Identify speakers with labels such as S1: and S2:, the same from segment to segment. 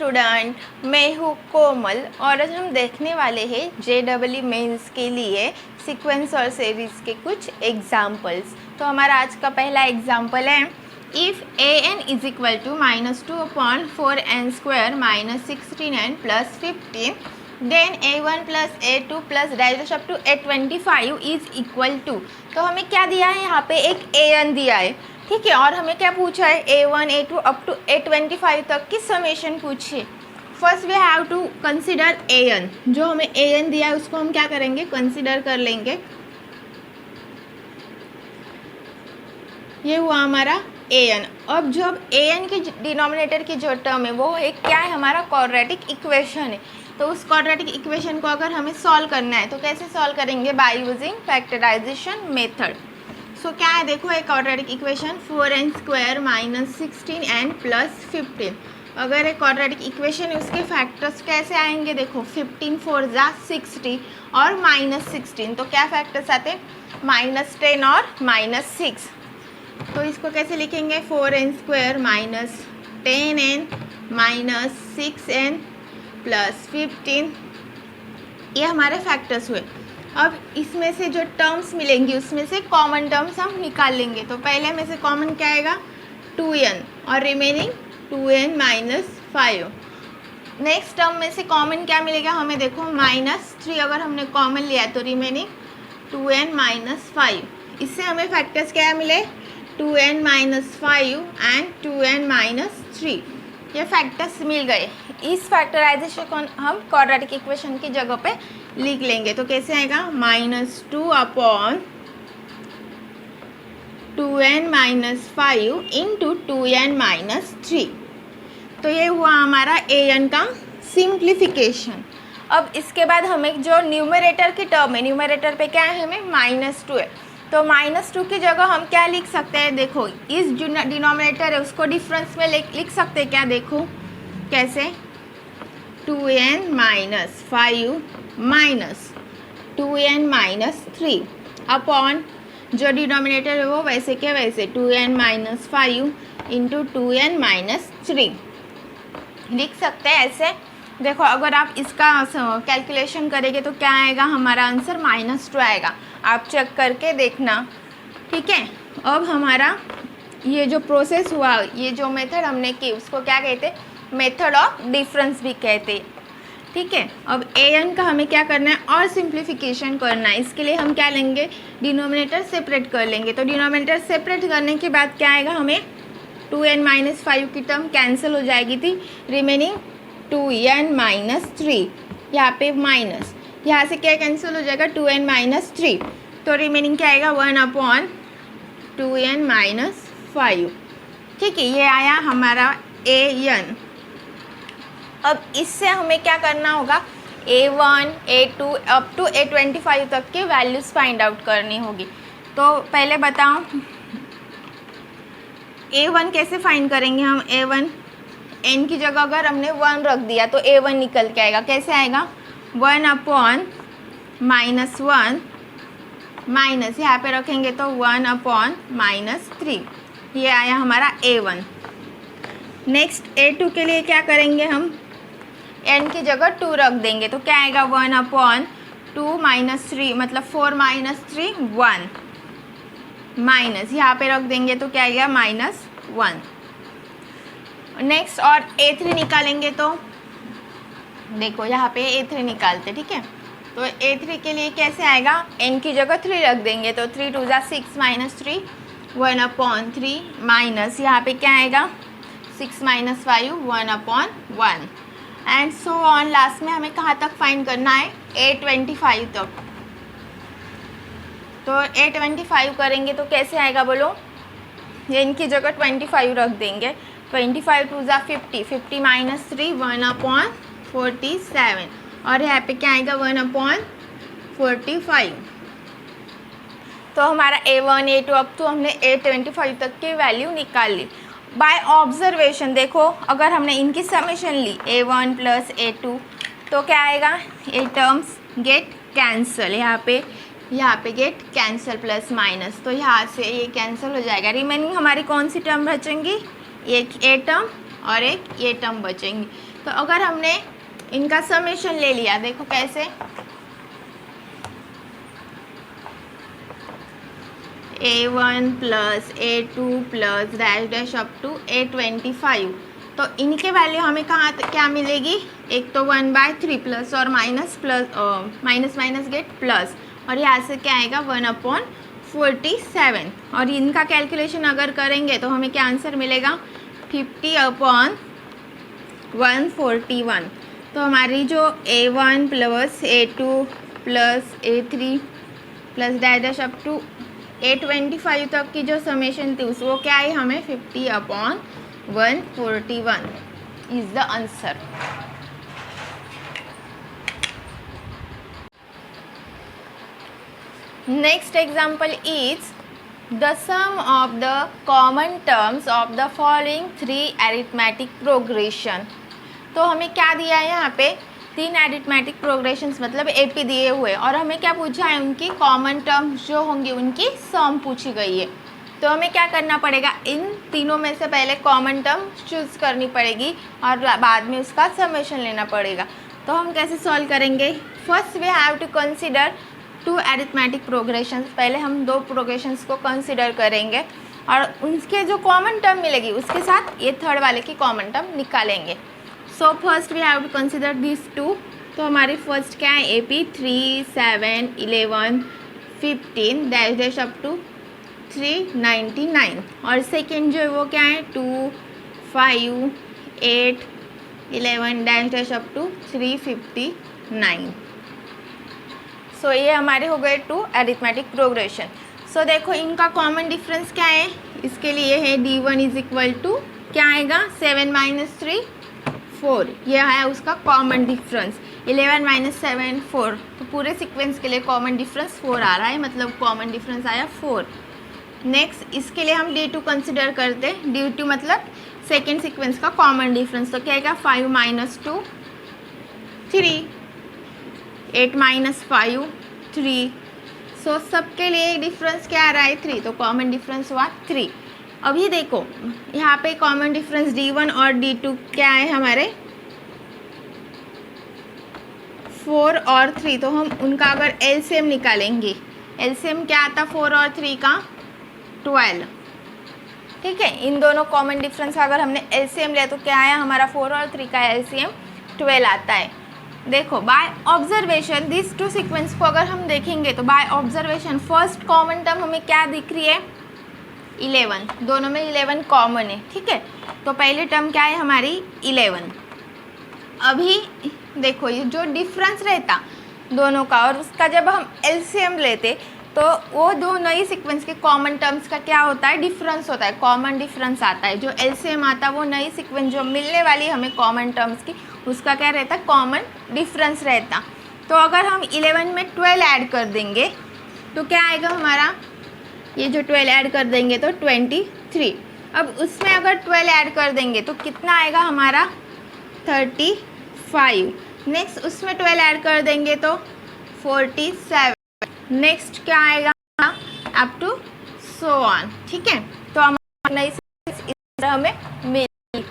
S1: Student, मैं हूँ कोमल और आज हम देखने वाले हैं JEE मेंस के लिए सीक्वेंस और सीरीज़ के कुछ एग्जाम्पल्स। तो हमारा आज का पहला एग्जाम्पल है if an is equal to -2/4n² -16n + 15 then a1 + a2 + digest up to a25 is equal to. तो हमें क्या दिया है, यहाँ पे एक an दिया है, ठीक है, और हमें क्या पूछा है a1 a2 up to a25 तक की समेशन पूछिए। First we have to consider an, जो हमें an दिया है उसको हम क्या करेंगे, कंसिडर कर लेंगे। ये हुआ हमारा an। अब जब an के डिनोमिनेटर की जो टर्म है वो एक क्या है, हमारा क्वाड्रेटिक इक्वेशन है। तो उस क्वाड्रेटिक इक्वेशन को अगर हमें सॉल्व करना है तो कैसे सॉल्व करेंगे, बाय यूजिंग फैक्टराइजेशन मेथड। सो क्या है, देखो एक क्वाड्रेटिक इक्वेशन 4n² -16n + 15। अगर एक क्वाड्रेटिक इक्वेशन है उसके फैक्टर्स कैसे आएंगे, देखो 15 4 = 60 और -16, तो क्या फैक्टर्स आते हैं, -10 और -6। तो इसको कैसे लिखेंगे, 4n² -10n -6n + 15, ये हमारे फैक्टर्स हुए। अब इसमें से जो टर्म्स मिलेंगी उसमें से कॉमन टर्म्स हम निकाल लेंगे। तो पहले में से कॉमन क्या आएगा, 2n और रिमेनिंग 2n - 5। नेक्स्ट टर्म में से कॉमन क्या मिलेगा हमें, देखो -3 अगर हमने कॉमन लिया है तो रिमेनिंग 2n - 5। इससे हमें फैक्टर्स क्या मिले, 2n - 5 एंड 2n - 3, ये फैक्टर्स मिल गए। इस फैक्टराइजेशन को हम क्वाड्रेटिक इक्वेशन की जगह पे लिख लेंगे। तो कैसे आएगा, -2/2n - 5 इंटू 2n - 3। तो ये हुआ हमारा an का सिंप्लीफिकेशन। अब इसके बाद हमें जो न्यूमरेटर की टर्म है, न्यूमरेटर पे क्या है, हमें -2 है, तो -2 की जगह हम क्या लिख सकते हैं, देखो इस जो डिनोमिनेटर है उसको डिफरेंस में लिख सकते हैं क्या, देखो कैसे, 2n - 5 माइनस 2n - 3 अपॉन जो डिनोमिनेटर है वो वैसे के वैसे 2n - 5 इंटू 2n - 3 लिख सकते हैं ऐसे। देखो अगर आप इसका कैलकुलेशन करेंगे तो क्या आएगा, हमारा आंसर -2 आएगा, आप चेक करके देखना, ठीक है। अब हमारा ये जो प्रोसेस हुआ, ये जो मेथड हमने की उसको क्या कहते हैं, मेथड ऑफ डिफरेंस भी कहते हैं, ठीक है। अब an का हमें क्या करना है और सिंप्लीफिकेशन करना है। इसके लिए हम क्या लेंगे, डिनोमिनेटर सेपरेट कर लेंगे। तो डिनोमिनेटर सेपरेट करने के बाद क्या आएगा, हमें 2n - 5 की टर्म कैंसिल हो जाएगी थी, रिमेनिंग 2n - 3, यहाँ पे माइनस, यहाँ से क्या कैंसिल हो जाएगा, 2n - 3, तो रिमेनिंग क्या आएगा, 1/2n - 5, ठीक है। ये आया हमारा an। अब इससे हमें क्या करना होगा, a1 a2 up to a25 तक की वैल्यूज़ फाइंड आउट करनी होगी। तो पहले बताओ a1 कैसे फाइंड करेंगे हम, a1 n की जगह अगर हमने 1 रख दिया तो a1 निकल के आएगा, कैसे आएगा, 1/-1 माइनस यहाँ पे रखेंगे तो 1/-3, ये आया हमारा a1। नेक्स्ट a2 के लिए क्या करेंगे, हम n की जगह 2 रख देंगे तो क्या आएगा, 1/2 - 3 मतलब 4 - 3 1 माइनस, यहाँ पे रख देंगे तो क्या आएगा, -1। नेक्स्ट और a3 निकालेंगे तो देखो यहाँ पे a3 निकालते, ठीक है। तो a3 के लिए कैसे आएगा, n की जगह 3 रख देंगे तो 3 2 = 6 - 3 1/3 माइनस, यहाँ पे क्या आएगा, 6 - 5 1/1 एंड सो ऑन। लास्ट में हमें कहाँ तक फाइंड करना है, a25 तक। तो a25 करेंगे तो कैसे आएगा बोलो, n की जगह 25 रख देंगे, 25 2 = 50 50 - 3 1/47 और यहाँ पे क्या आएगा, 1/45। तो हमारा a1 a2 अब तो हमने a25 तक की वैल्यू निकाल ली बाय ऑब्जर्वेशन। देखो अगर हमने इनकी समेशन ली a1 + a2 तो क्या आएगा, ये टर्म्स गेट कैंसल, यहाँ पे गेट कैंसल प्लस माइनस, तो यहाँ से ये कैंसिल हो जाएगा। रिमेनिंग हमारी कौन सी टर्म बचेंगी, एक ए टर्म और एक ये टर्म बचेंगी। तो अगर हमने इनका समेशन ले लिया, देखो कैसे, A1 plus A2 plus dash dash up to A25, तो इनके वैल्यू हमें कहाँ क्या मिलेगी, एक तो 1/3 प्लस और minus plus minus minus gate plus, और यहाँ से क्या आएगा 1/47, और इनका कैलकुलेशन अगर करेंगे तो हमें क्या आंसर मिलेगा 50/141। तो हमारी जो A1 plus A2 plus A3 plus dash dash up to A25 तक की जो समेशन थी वो क्या है, हमें 50/141 is the answer. Next example is the sum of the common terms of the following 3 arithmetic progression. तो हमें क्या दिया है यहाँ पे, 3 अरिथमेटिक प्रोग्रेशंस मतलब एपी दिए हुए, और हमें क्या पूछा है, उनकी कॉमन टर्म्स जो होंगी उनकी सम पूछी गई है। तो हमें क्या करना पड़ेगा, इन तीनों में से पहले कॉमन टर्म चूज़ करनी पड़ेगी और बाद में उसका समेशन लेना पड़ेगा। तो हम कैसे सॉल्व करेंगे, first we have to consider 2 arithmetic progressions. पहले हम 2 प्रोग्रेशंस को कंसिडर करेंगे और उनके जो कॉमन टर्म मिलेगी उसके साथ ये थर्ड वाले की कॉमन टर्म निकालेंगे। So first we have to consider this 2। तो हमारी फर्स्ट क्या है, AP 3, 7, 11, 15 dash dash up to 399, और सेकेंड जो है वो क्या है 2, 5, 8, 11 डैश डैश अप टू 359। सो ये हमारे हो गए 2 अरिथमेटिक प्रोग्रेशन। सो देखो इनका कॉमन डिफरेंस क्या है, इसके लिए है D1 इज इक्वल टू क्या आएगा 7 - 3 4, यह है उसका कॉमन डिफरेंस। 11 - 7 4, तो पूरे सीक्वेंस के लिए कॉमन डिफरेंस 4 आ रहा है, मतलब कॉमन डिफरेंस आया 4। नेक्स्ट इसके लिए हम D2 कंसिडर करते हैं, D2 मतलब सेकेंड सीक्वेंस का कॉमन डिफरेंस। तो क्या आएगा 5 - 2 3, 8 - 5 3। सो सबके लिए डिफरेंस क्या आ रहा है 3, तो कॉमन डिफरेंस हुआ 3। अभी देखो यहाँ पे कॉमन डिफरेंस D1 और D2 क्या है हमारे 4 और 3, तो हम उनका अगर एलसीएम निकालेंगे, एलसीएम क्या आता 4 और 3 का 12, ठीक है। इन दोनों कॉमन डिफरेंस का अगर हमने एलसीएम लिया तो क्या आया हमारा 4 और 3 का एलसीएम 12 आता है। देखो बाय ऑब्जर्वेशन दिस 2 सीक्वेंस को अगर हम देखेंगे तो by observation first common term हमें क्या दिख रही है 11, दोनों में 11 कॉमन है, ठीक है। तो पहले टर्म क्या है हमारी 11। अभी देखो ये जो डिफरेंस रहता दोनों का और उसका जब हम एलसीएम लेते तो वो दो नई सीक्वेंस के कॉमन टर्म्स का क्या होता है डिफरेंस होता है, कॉमन डिफरेंस आता है। जो एलसीएम आता है वो नई सीक्वेंस जो मिलने वाली हमें कॉमन टर्म्स की उसका क्या रहता है कॉमन डिफरेंस रहता। तो अगर हम 11 में 12 ऐड कर देंगे तो क्या आएगा हमारा, ये जो 12 ऐड कर देंगे तो 23। अब उसमें अगर 12 ऐड कर देंगे तो कितना आएगा हमारा 35। नेक्स्ट उसमें 12 ऐड कर देंगे तो 47। नेक्स्ट क्या आएगा अप टू सो ऑन, ठीक है। तो हमारी नई सीक्वेंस इस तरह हमें मिली।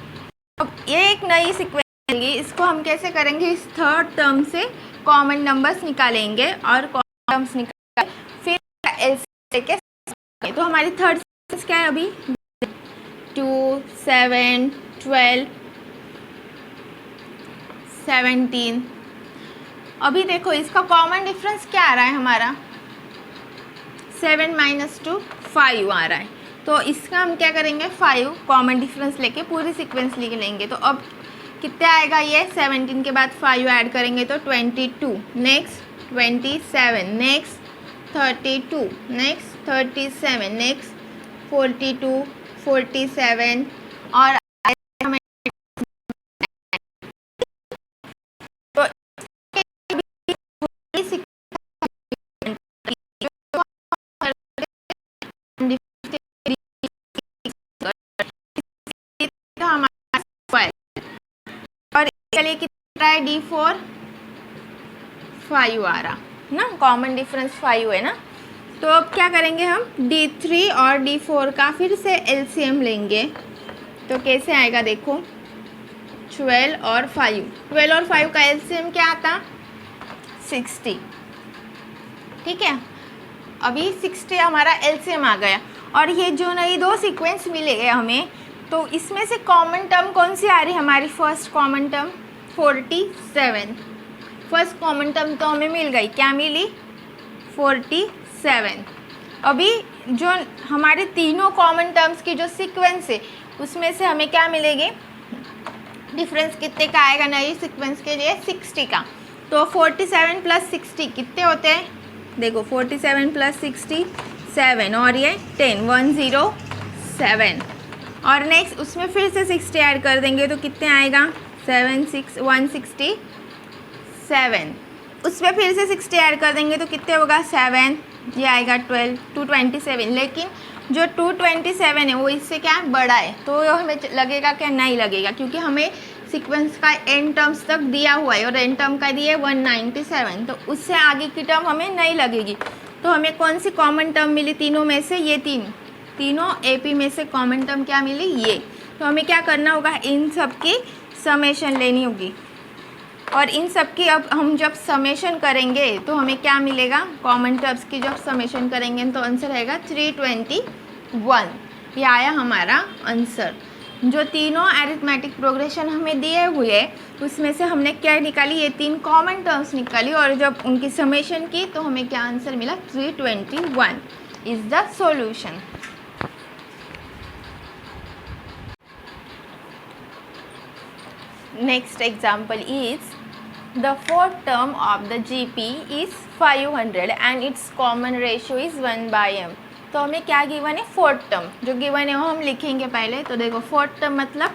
S1: अब ये एक नई सीक्वेंस मिलेगी, इसको हम कैसे करेंगे, इस थर्ड टर्म से कॉमन नंबर्स निकालेंगे और कॉमन टर्म्स निकाल फिर एलसीएम लेके, तो हमारी थर्ड सीक्वेंस क्या है अभी 2, 7, 12, 17। अभी देखो इसका कॉमन डिफरेंस क्या आ रहा है हमारा 7 - 2 5 आ रहा है। तो इसका हम क्या करेंगे 5 कॉमन डिफरेंस लेके पूरी सीक्वेंस लिख लेंगे। तो अब कितना आएगा ये 17 के बाद 5 ऐड करेंगे तो 22, नेक्स्ट 27, नेक्स्ट 32, नेक्स्ट 37, नेक्स्ट 42, 47 और और इसके लिए कितना है D4 5 आ रहा ना, कॉमन डिफरेंस 5 है ना। तो अब क्या करेंगे हम D3 और D4 का फिर से एलसीएम लेंगे। तो कैसे आएगा देखो 12 और 5, 12 और 5 का एलसीएम क्या आता? 60। ठीक है, अभी 60 हमारा एलसीएम आ गया। और ये जो नई दो सीक्वेंस मिले हैं हमें, तो इसमें से कॉमन टर्म कौन सी आ रही है हमारी? First common term 47। First common term तो हमें मिल गई, क्या मिली? 47। अभी जो हमारे तीनों कॉमन टर्म्स की जो सीक्वेंस है उसमें से हमें क्या मिलेगी? डिफरेंस कितने का आएगा नई सीक्वेंस के लिए? 60 का। तो 47 प्लस 60 कितने होते हैं? देखो 47 प्लस 60 7 और ये 10 107। और नेक्स्ट उसमें फिर से 60 ऐड कर देंगे तो कितने आएगा? 167। उसमें फिर से 60 ऐड कर देंगे तो कितने होगा? 7, ये आएगा 12 227। लेकिन जो 227 है वो इससे क्या बड़ा है, तो हमें लगेगा क्या? नहीं लगेगा, क्योंकि हमें सीक्वेंस का एन टर्म्स तक दिया हुआ है और एन टर्म का दिया है 197, तो उससे आगे की टर्म हमें नहीं लगेगी। तो हमें कौन सी कॉमन टर्म मिली तीनों में से? ये तीनों एपी में से कॉमन टर्म क्या मिली? ये। तो हमें क्या करना होगा? इन सब की समेशन लेनी होगी। और इन सब की अब हम जब समेशन करेंगे तो हमें क्या मिलेगा? कॉमन टर्म्स की जब समेशन करेंगे तो आंसर आएगा 321। ये आया हमारा आंसर। जो तीनों अरिथमेटिक प्रोग्रेशन हमें दिए हुए उसमें से हमने क्या निकाली? ये 3 कॉमन टर्म्स निकाली और जब उनकी समेशन की तो हमें क्या आंसर मिला? 321 is the solution. Next example is the fourth term of the GP is 500 and its common ratio is 1/m। तो हमें क्या गिवन है? Fourth term. जो गिवन है वो हम लिखेंगे पहले। तो देखो फोर्थ टर्म मतलब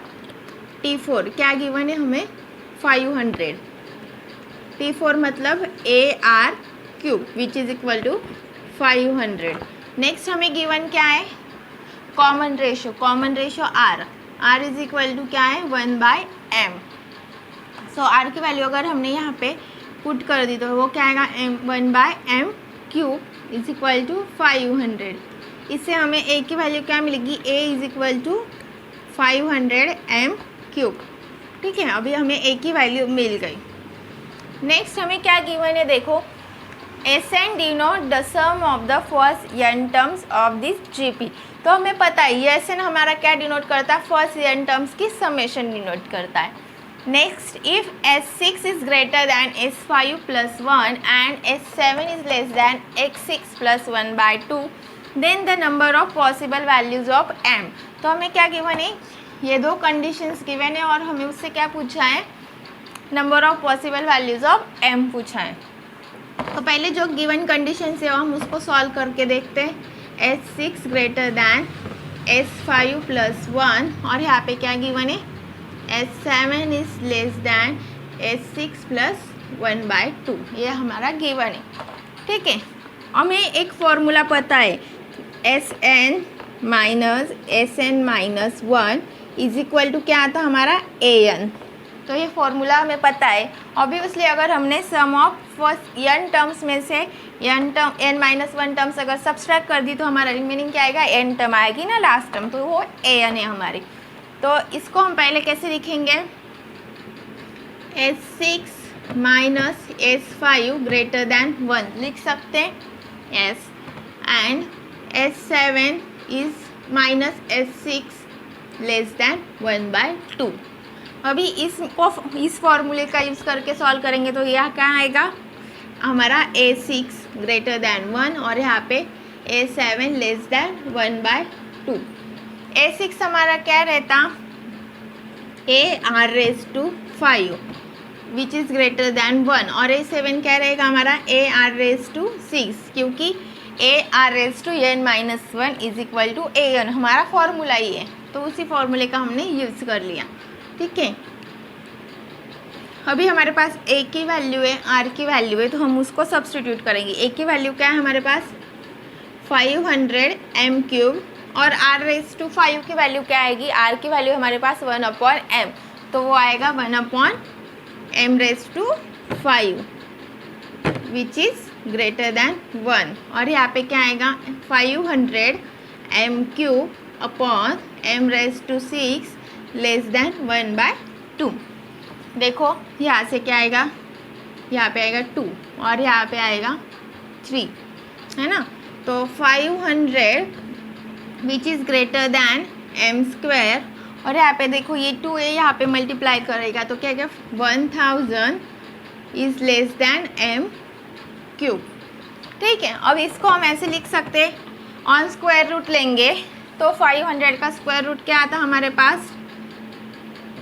S1: T4 क्या गिवन है हमें? 500। T4 मतलब AR³ which is equal to 500। Next हमें गिवन क्या है? Common ratio. Common ratio R is equal to क्या है? 1/m। सो R की वैल्यू अगर हमने यहाँ पे पुट कर दी तो वो क्या आएगा? 1/m³ is equal to 500। इससे हमें A की वैल्यू क्या मिलेगी? A is equal to 500m³। ठीक है, अभी हमें A की वैल्यू मिल गई। नेक्स्ट हमें क्या गिवन है? देखो Sn denote the sum of the first n terms of this GP। तो हमें पता है ये Sn हमारा क्या डिनोट करता है? फर्स्ट n टर्म्स की समेशन डिनोट करता है। Next, if S6 is greater than S5 plus 1 and S7 is less than X6 plus 1/2 then the number of possible values of M। तो हमें क्या गिवन है? ये दो कंडीशंस गिवन है और हमें उससे क्या पूछा है? Number of possible values of M पूछा है। तो पहले जो गिवन कंडीशन है हम उसको सॉल्व करके देखते हैं। S6 greater than S5 plus 1 और यहाँ पे क्या गिवन है? S7 is less then S6 plus 1/2। ये हमारा गिवन है। ठीक है, हमें एक फॉर्मूला पता है Sn minus Sn-1 is equal to क्या आता हमारा? An। तो ये फॉर्मूला हमें पता है। ऑब्वियसली अगर हमने सम ऑफ फर्स्ट n टर्म्स में से n-1 टर्म्स अगर सब्सट्रैक्ट कर दी तो हमारा रिमेनिंग क्या आएगा? n टर्म आएगी ना लास्ट टर्म, तो वो An है हमारी। तो इसको हम पहले कैसे लिखेंगे? S6 minus S5 greater than 1 लिख सकते हैं S, and S7 is minus S6 less than 1/2। अभी इस फॉर्मूले का यूज़ करके सॉल्व करेंगे तो यह क्या आएगा? हमारा A6 ग्रेटर दैन 1 और यहाँ पे A7 लेस दैन 1/2। A6 हमारा क्या रहता? AR⁵ which is greater than 1 और A7 क्या रहेगा हमारा? AR⁵ क्योंकि AR⁻n-1 is equal to An हमारा फॉर्मूला ही है, तो उसी फॉर्मूले का हमने यूज़ कर लिया। ठीक है, अभी हमारे पास A की वैल्यू है, R की वैल्यू है, तो हम उसको सब्सटीट्यूट करेंगे। A की वैल्यू क्या है हमारे पास? 500m³ और R⁵ की वैल्यू क्या आएगी? R की वैल्यू हमारे पास 1/m, तो वो आएगा 1/m⁵ which is greater than 1 और यहाँ पे क्या आएगा? 500m³ upon m⁻⁶ less than 1/2। देखो यहाँ से क्या आएगा, यहाँ पे आएगा 2 और यहाँ पे आएगा 3, है ना। तो 500 which is greater than m square, और यहाँ पे देखो ये 2 है, यहाँ पे मल्टीप्लाई करेगा तो क्या है 1000 is less than m cube. ठीक है, अब इसको हम ऐसे लिख सकते हैं, ऑन स्क्वायर रूट लेंगे तो 500 का स्क्वायर रूट क्या आता है हमारे पास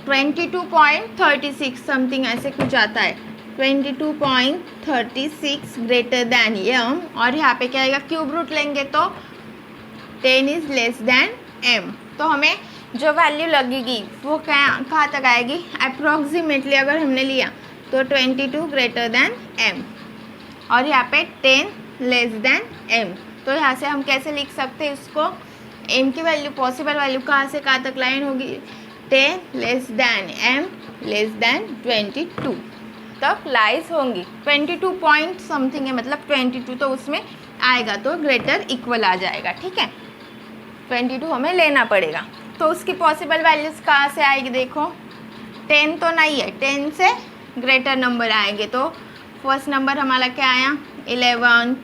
S1: 22.36 समथिंग ऐसे कुछ आता है, 22.36 ग्रेटर दैन m, और यहाँ पे क्या आएगा क्यूब रूट लेंगे तो 10 इज़ लेस दैन m। तो हमें जो वैल्यू लगेगी वो कहाँ तक आएगी, अप्रॉक्सीमेटली अगर हमने लिया तो 22 ग्रेटर दैन m और यहाँ पे 10 लेस दैन m। तो यहाँ से हम कैसे लिख सकते हैं उसको, m की वैल्यू पॉसिबल वैल्यू कहाँ से कहाँ तक लाइन होगी 10 less than m less than 22 तक लाइज होंगी। 22 पॉइंट समथिंग है, मतलब 22 तो उसमें आएगा तो ग्रेटर इक्वल आ जाएगा। ठीक है, 22 हमें लेना पड़ेगा। तो उसकी पॉसिबल वैल्यूज़ कहाँ से आएगी, देखो 10 तो नहीं है, 10 से ग्रेटर नंबर आएंगे। तो फर्स्ट नंबर हमारा क्या आया 11,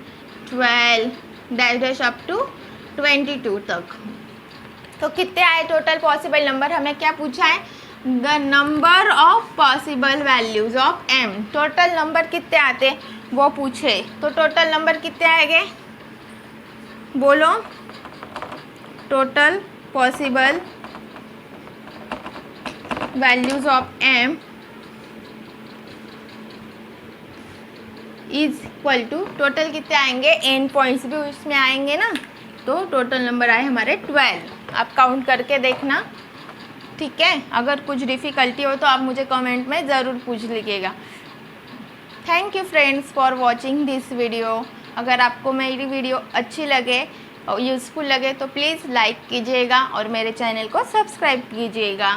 S1: 12 डैश डैश अप टू 22 तक। तो कितने आए टोटल पॉसिबल नंबर, हमें क्या पूछा है the number of possible values of m, total number कितने आते वो पूछे। तो टोटल नंबर कितने आएंगे बोलो, total possible values of m is equal to, total कितने आएंगे n पॉइंट्स भी उसमें आएंगे ना, तो टोटल नंबर आए हमारे 12। आप काउंट करके देखना। ठीक है, अगर कुछ डिफ़िकल्टी हो तो आप मुझे कमेंट में ज़रूर पूछ लीजिएगा। Thank you friends for watching this video. अगर आपको मेरी वीडियो अच्छी लगे और यूज़फुल लगे तो प्लीज़ लाइक कीजिएगा और मेरे चैनल को सब्सक्राइब कीजिएगा।